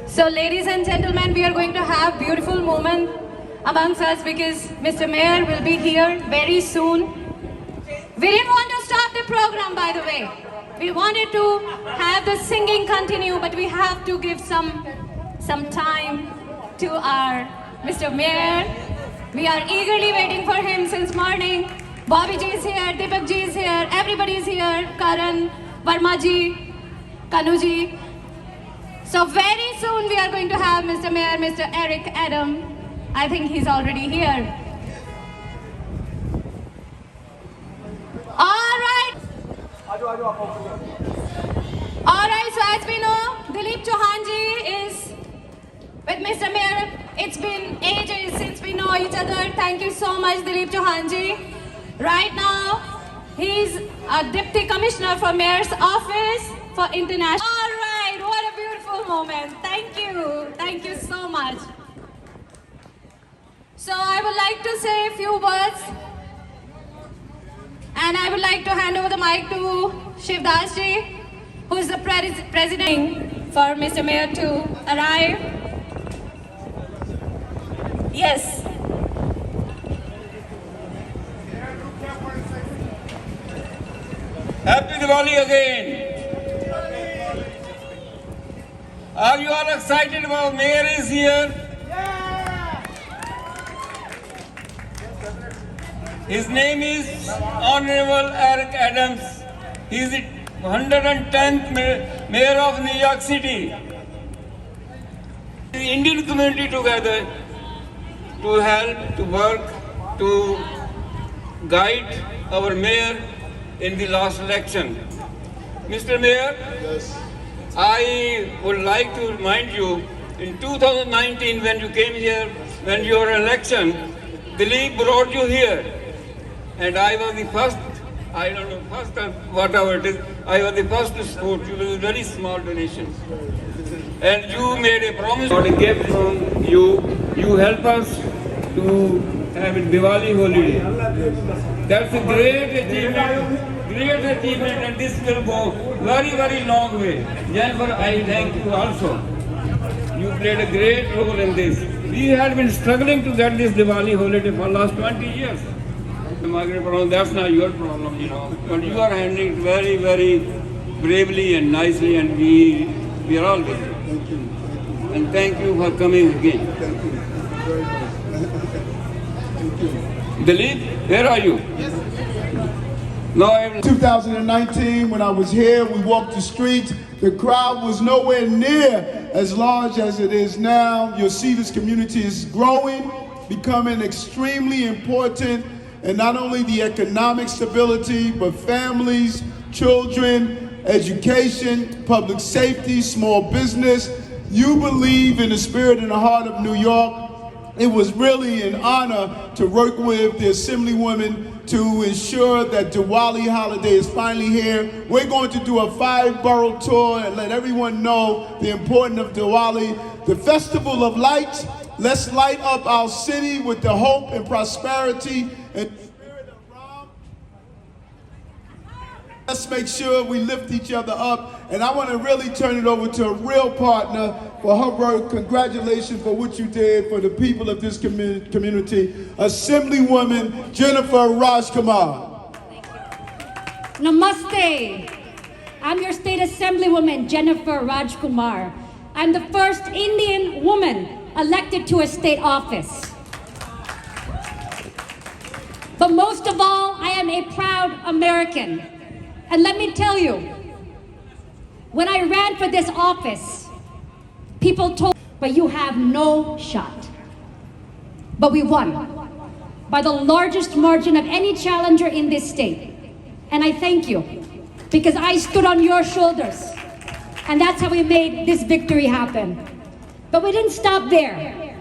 So ladies and gentlemen, we are going to have beautiful moment amongst us because Mr. Mayor will be here very soon. We didn't want to stop the program, by the way. We wanted to have the singing continue, but we have to give some time to our Mr. Mayor. We are eagerly waiting for him since morning. Bobby ji is here, Deepak ji is here, everybody is here, Karan, Verma ji, Kanu ji. So very soon we are going to have Mr. Mayor, Mr. Eric Adam. I think he's already here. Alright, so as we know, Dilip Chauhan ji is with Mr. Mayor. It's been ages since we know each other. Thank you so much, Dilip Chauhan ji. Right now, he's a Deputy Commissioner for Mayor's Office for International. Alright, what a beautiful moment. Thank you so much. So I would like to say a few words. And I would like to hand over the mic to Shivdas ji, who is the president for Mr. Mayor to arrive. Yes. Happy Diwali again. Are you all excited about Mayor is here? His name is Honorable Eric Adams. He is the 110th Mayor of New York City. The Indian community together to help, to work, to guide our Mayor in the last election. Mr. Mayor, yes. I would like to remind you, in 2019 when you came here, when your election, Dilip brought you here. And I was the first, I don't know, first or whatever it is, I was the first to support you with a very small donation. And you made a promise, got a gift from you. You help us to have a Diwali holiday. That's a great achievement, and this will go very, very long way. Jennifer, I thank you also. You played a great role in this. We had been struggling to get this Diwali holiday for the last 20 years. Margaret Brown, that's not your problem, you know. But you are handling it very, very bravely and nicely, and we are all with you. And thank you for coming again. Thank you very much. Thank you. Dilip, where are you? No, 2019, when I was here, we walked the streets. The crowd was nowhere near as large as it is now. You'll see this community is growing, becoming extremely important, and not only the economic stability, but families, children, education, public safety, small business. You believe in the spirit and the heart of New York. It was really an honor to work with the Assemblywoman to ensure that Diwali holiday is finally here. We're going to do a 5-borough tour and let everyone know the importance of Diwali, the Festival of Lights. Let's light up our city with the hope and prosperity and the spirit of Ram. Let's make sure we lift each other up. And I want to really turn it over to a real partner for her work. Congratulations for what you did for the people of this community. Assemblywoman Jennifer Rajkumar. Namaste. I'm your state assemblywoman, Jennifer Rajkumar. I'm the first Indian woman elected to a state office. But most of all, I am a proud American. And let me tell you, when I ran for this office, people told me, but you have no shot. But we won by the largest margin of any challenger in this state. And I thank you, because I stood on your shoulders. And that's how we made this victory happen. But we didn't stop there.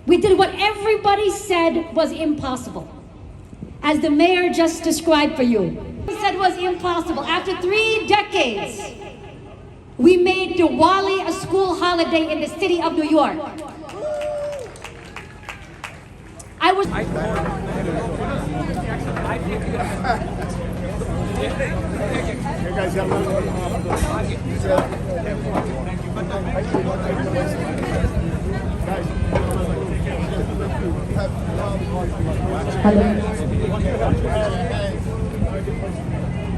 We did what everybody said was impossible. As the mayor just described for you, he said was impossible. After 3 decades, we made Diwali a school holiday in the city of New York. I was...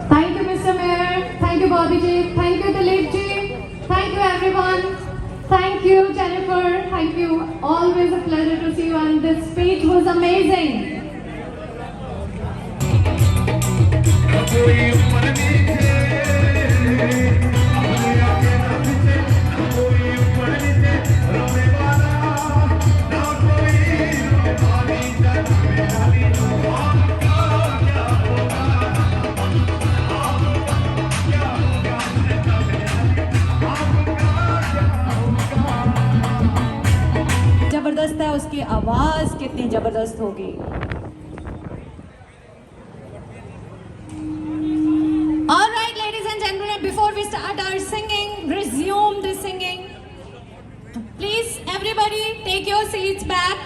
Thank you, Mr. Mayor. Thank you, Bobby ji. Thank you, Dilip ji. Thank you, everyone. Thank you, Jennifer. Thank you. Always a pleasure to see you. And this speech was amazing. जबरदस्त है उसकी आवाज कितनी जबरदस्त होगी All right, ladies and gentlemen, before we start our singing, resume the singing. Please, everybody, take your seats back.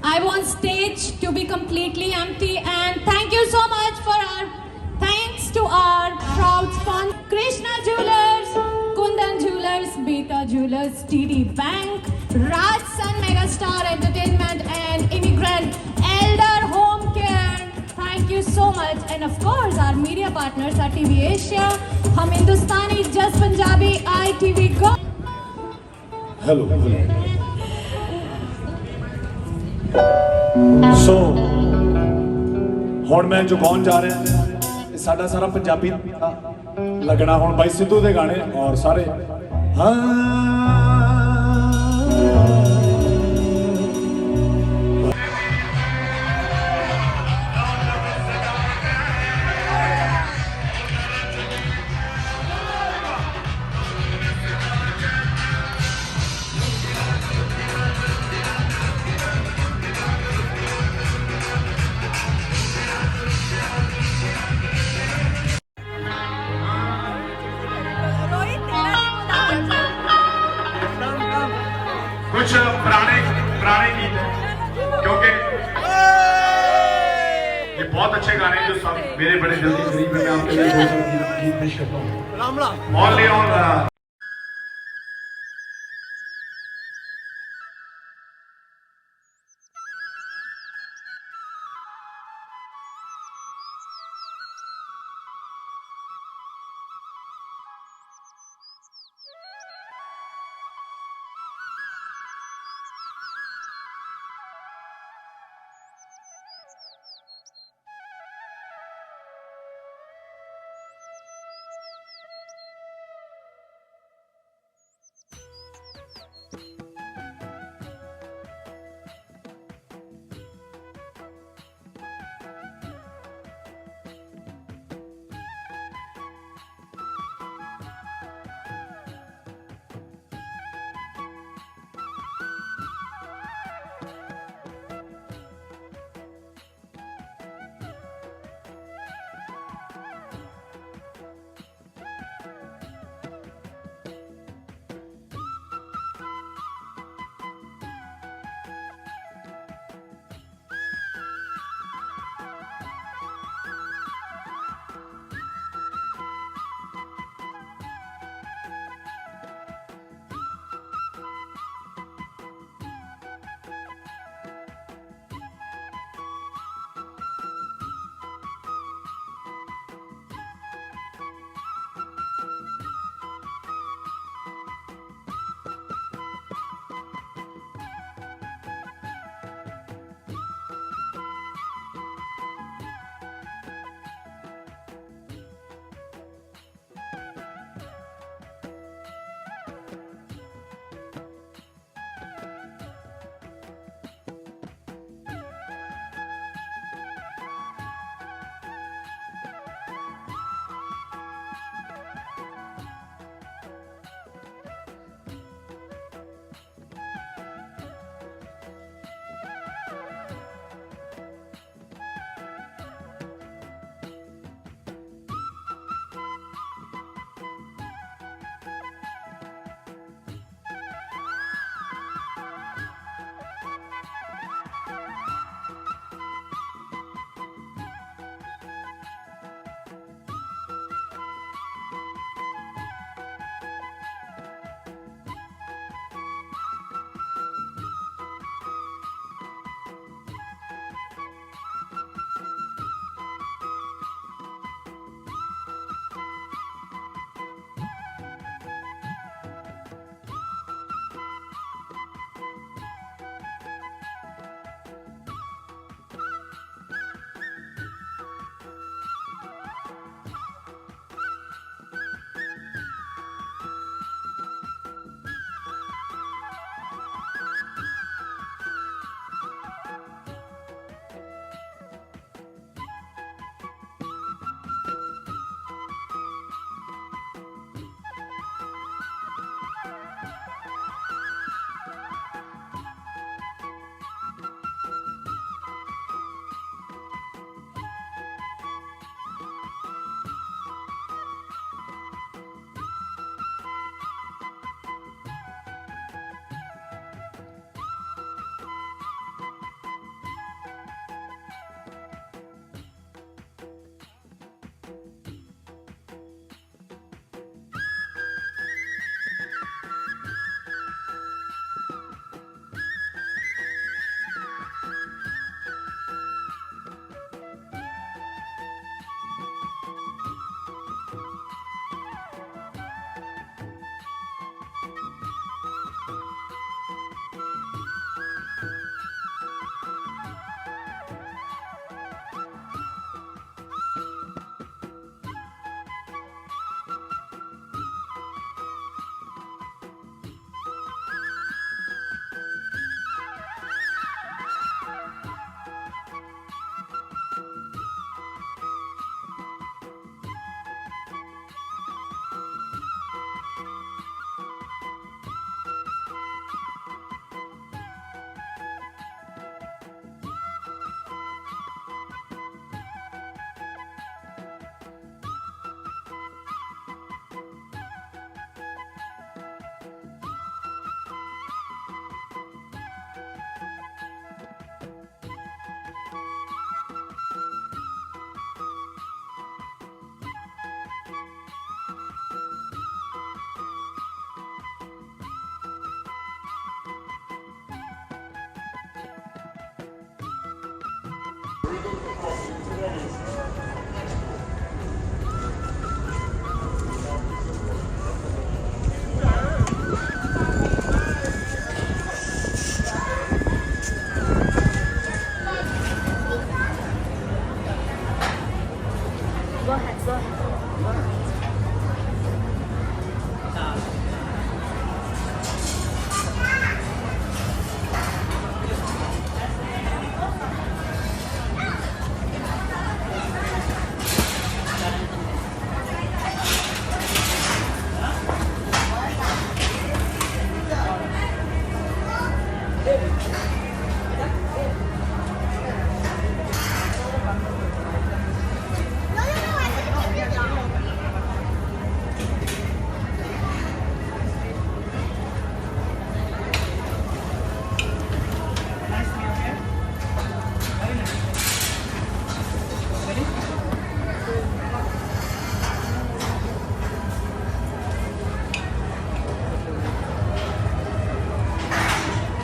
I want stage to be completely empty, and thank you so much for thanks to our proud sponsor, Krishna Jewelers, Kundan Jewelers, Beta Jewelers, TD Bank, Raj Sun Megastar Entertainment, and Immigrant Elder Home Care. Thank you so much. And of course, our media partners are TV Asia, Hum Hindustani, Just Punjabi, ITV Go. Hello. So, ਹੁਣ ਮੈਂ ਜੋ ਗਾਉਣ ਜਾ ਰਿਹਾ ਇਹ ਸਾਡਾ ਸਾਰਾ ਪੰਜਾਬੀ ਲੱਗਣਾ ਹੁਣ ਬਾਈ ਸਿੱਧੂ ਦੇ ਗਾਣੇ ਔਰ ਸਾਰੇ ਹਾਂ कुछ पुराने गीत हैं क्योंकि ये बहुत अच्छे गाने हैं जो सब मेरे बड़े दिल के करीब है। मैं आपके लिए दो गीत पेश करता हूँ। Only on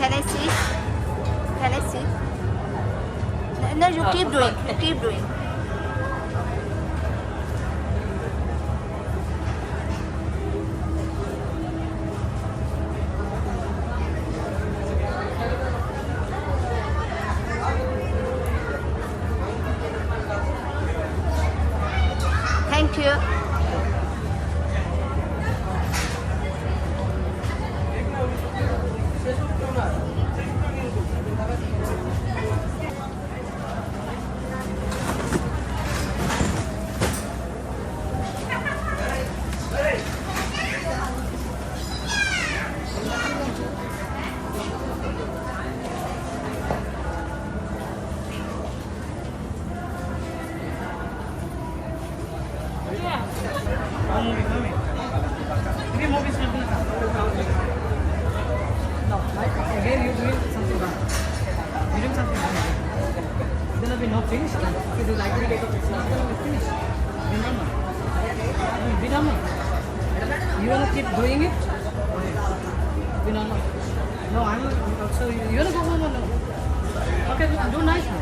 Can I see? Can I see? No, you keep doing. Keep doing. Thank you. Again, you're doing something wrong. You're doing something wrong. Then I'll be not finished. If you like to take a picture, then I'll be finished. Be normal. Be normal. You want to keep doing it? Be normal. No, I'm also. You want to go home or no? Okay, do nice now.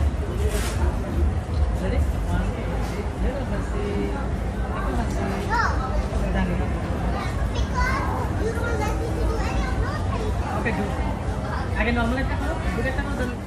Ready? One, little messy. Little messy. Okay, good. Again, normal. Good.